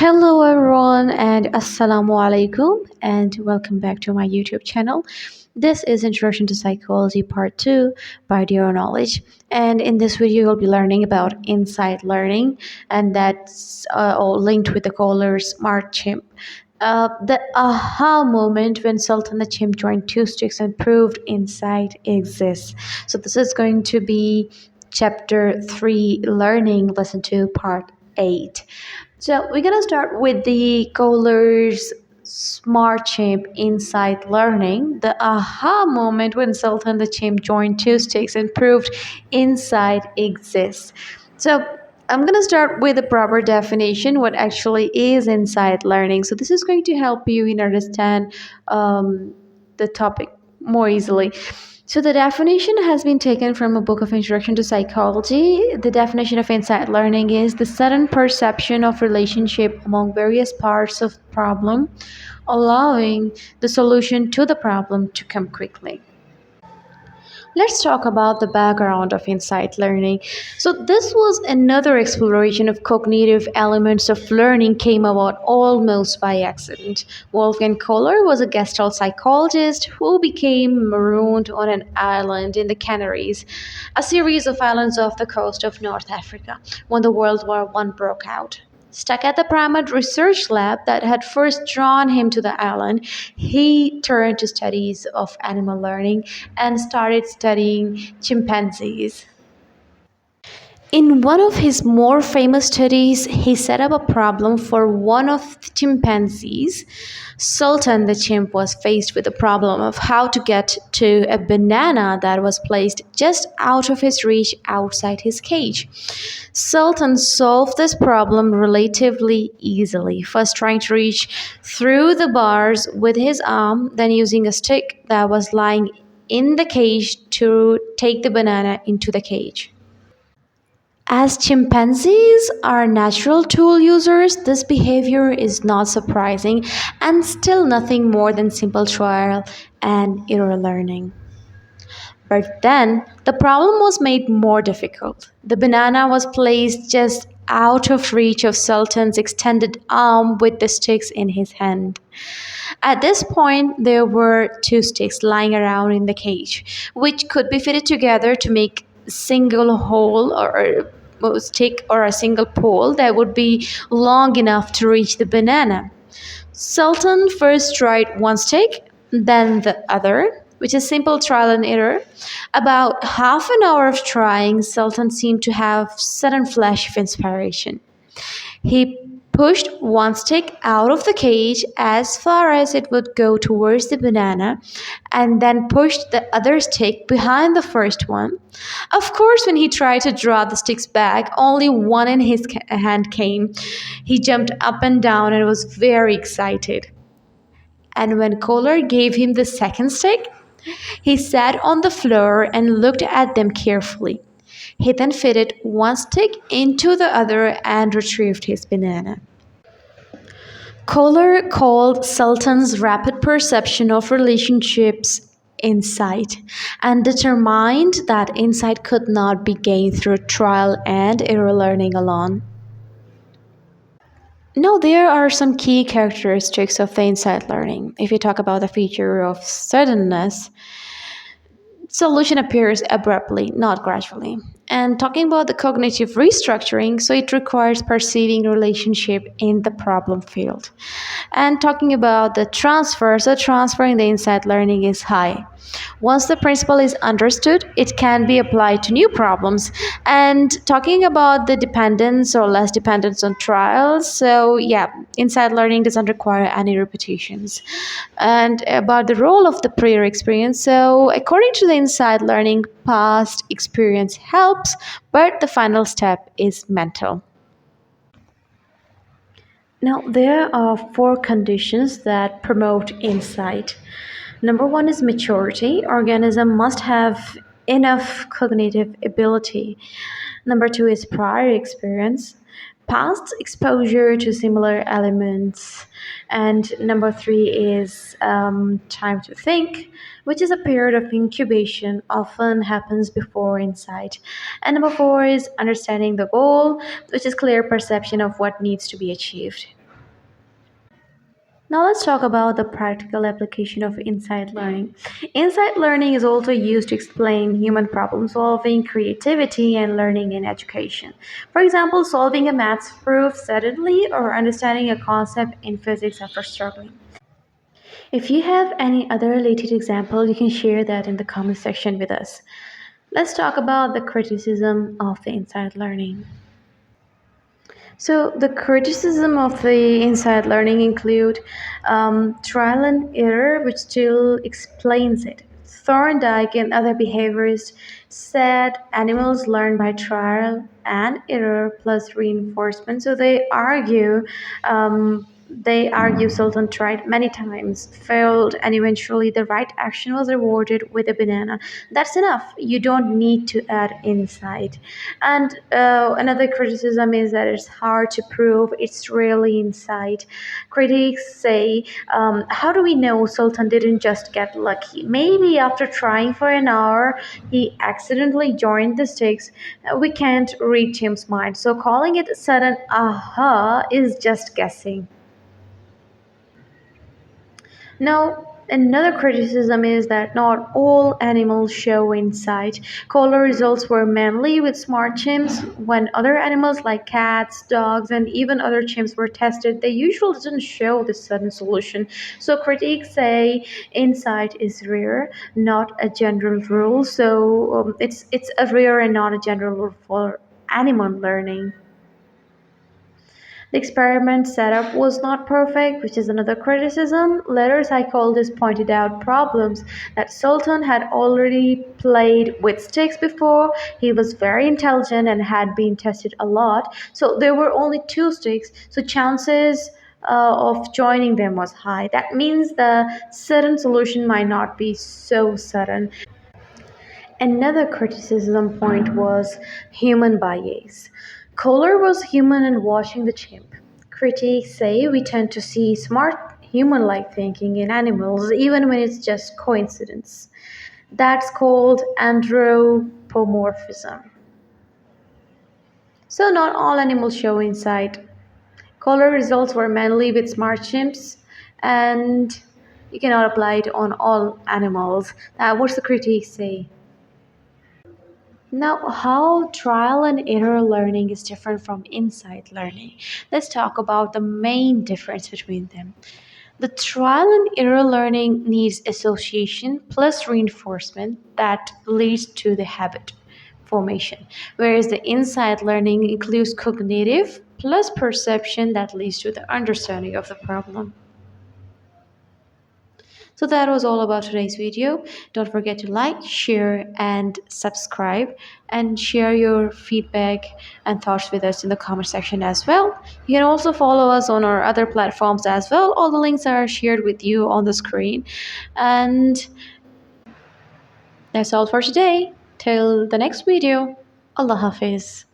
Hello everyone and assalamu alaikum and welcome back to my YouTube channel. This is Introduction to Psychology Part 2 by Dear Knowledge, and in this video you'll be learning about insight learning, and that's all linked with the Kohler smart chimp. The aha moment when Sultan the Chimp joined two sticks and proved insight exists. So this is going to be chapter 3 learning lesson 2 part 8. So we're gonna start with the Kohler's Smart Chimp Insight Learning, the aha moment when Sultan the Chimp joined two sticks and proved insight exists. So I'm gonna start with the proper definition, what actually is insight learning. So this is going to help you in understand the topic more easily. So the definition has been taken from a book of Introduction to Psychology. The definition of insight learning is the sudden perception of relationship among various parts of problem, allowing the solution to the problem to come quickly. Let's talk about the background of insight learning. So this was another exploration of cognitive elements of learning came about almost by accident. Wolfgang Köhler was a Gestalt psychologist who became marooned on an island in the Canaries, a series of islands off the coast of North Africa, when the World War I broke out. Stuck at the primate research lab that had first drawn him to the island, he turned to studies of animal learning and started studying chimpanzees. In one of his more famous studies, he set up a problem for one of the chimpanzees. Sultan the chimp was faced with the problem of how to get to a banana that was placed just out of his reach outside his cage. Sultan solved this problem relatively easily, first trying to reach through the bars with his arm, then using a stick that was lying in the cage to take the banana into the cage. As chimpanzees are natural tool users, this behavior is not surprising and still nothing more than simple trial and error learning. But then the problem was made more difficult. The banana was placed just out of reach of Sultan's extended arm with the sticks in his hand. At this point, there were two sticks lying around in the cage, which could be fitted together to make a single hole or a stick or a single pole that would be long enough to reach the banana. Sultan first tried one stick, then the other, which is simple trial and error. About half an hour of trying, Sultan seemed to have sudden flash of inspiration. He pushed one stick out of the cage as far as it would go towards the banana and then pushed the other stick behind the first one. Of course, when he tried to draw the sticks back, only one in his hand came. He jumped up and down and was very excited. And when Kohler gave him the second stick, he sat on the floor and looked at them carefully. He then fitted one stick into the other and retrieved his banana. Kohler called Sultan's rapid perception of relationships insight and determined that insight could not be gained through trial and error learning alone. Now, there are some key characteristics of the insight learning. If you talk about the feature of suddenness, solution appears abruptly, not gradually. And talking about the cognitive restructuring, so it requires perceiving relationship in the problem field. And talking about the transfer, so transferring the insight learning is high. Once the principle is understood, it can be applied to new problems. And talking about the dependence or less dependence on trials, so yeah, insight learning doesn't require any repetitions. And about the role of the prior experience, so according to the insight learning, past experience helps, but the final step is mental. Now, there are four conditions that promote insight. Number one is maturity. Organism must have enough cognitive ability. Number two is prior experience, past exposure to similar elements. And number three is time to think, which is a period of incubation, often happens before insight. And number four is understanding the goal, which is clear perception of what needs to be achieved. Now let's talk about the practical application of insight learning. Insight learning is also used to explain human problem solving, creativity, and learning in education. For example, solving a maths proof suddenly or understanding a concept in physics after struggling. If you have any other related example, you can share that in the comment section with us. Let's talk about the criticism of the insight learning. So the criticism of the inside learning include trial and error, which still explains it. Thorndike and other behaviorists said animals learn by trial and error plus reinforcement. So they argue Sultan tried many times, failed, and eventually the right action was rewarded with a banana. That's enough. You don't need to add insight. And another criticism is that it's hard to prove it's really insight. Critics say, how do we know Sultan didn't just get lucky? Maybe after trying for an hour, he accidentally joined the sticks. We can't read Tim's mind, so calling it a sudden aha is just guessing. Now, another criticism is that not all animals show insight. Kohler results were mainly with smart chimps. When other animals like cats, dogs, and even other chimps were tested, they usually didn't show this sudden solution. So critics say insight is rare, not a general rule. So it's a rare and not a general rule for animal learning. The experiment setup was not perfect, which is another criticism. Later psychologists pointed out problems that Sultan had already played with sticks before. He was very intelligent and had been tested a lot. So there were only two sticks, so chances of joining them was high. That means the sudden solution might not be so sudden. Another criticism point was human bias. Kohler was human in watching the chimp. Critics say we tend to see smart human like thinking in animals, even when it's just coincidence. That's called anthropomorphism. So, not all animals show insight. Kohler results were mainly with smart chimps, and you cannot apply it on all animals. What's the critics say? Now, how trial and error learning is different from insight learning. Let's talk about the main difference between them. The trial and error learning needs association plus reinforcement that leads to the habit formation, whereas the insight learning includes cognitive plus perception that leads to the understanding of the problem. So that was all about today's video. Don't forget to like, share, and subscribe, and share your feedback and thoughts with us in the comment section as well. You can also follow us on our other platforms as well. All the links are shared with you on the screen. And that's all for today. Till the next video. Allah Hafiz.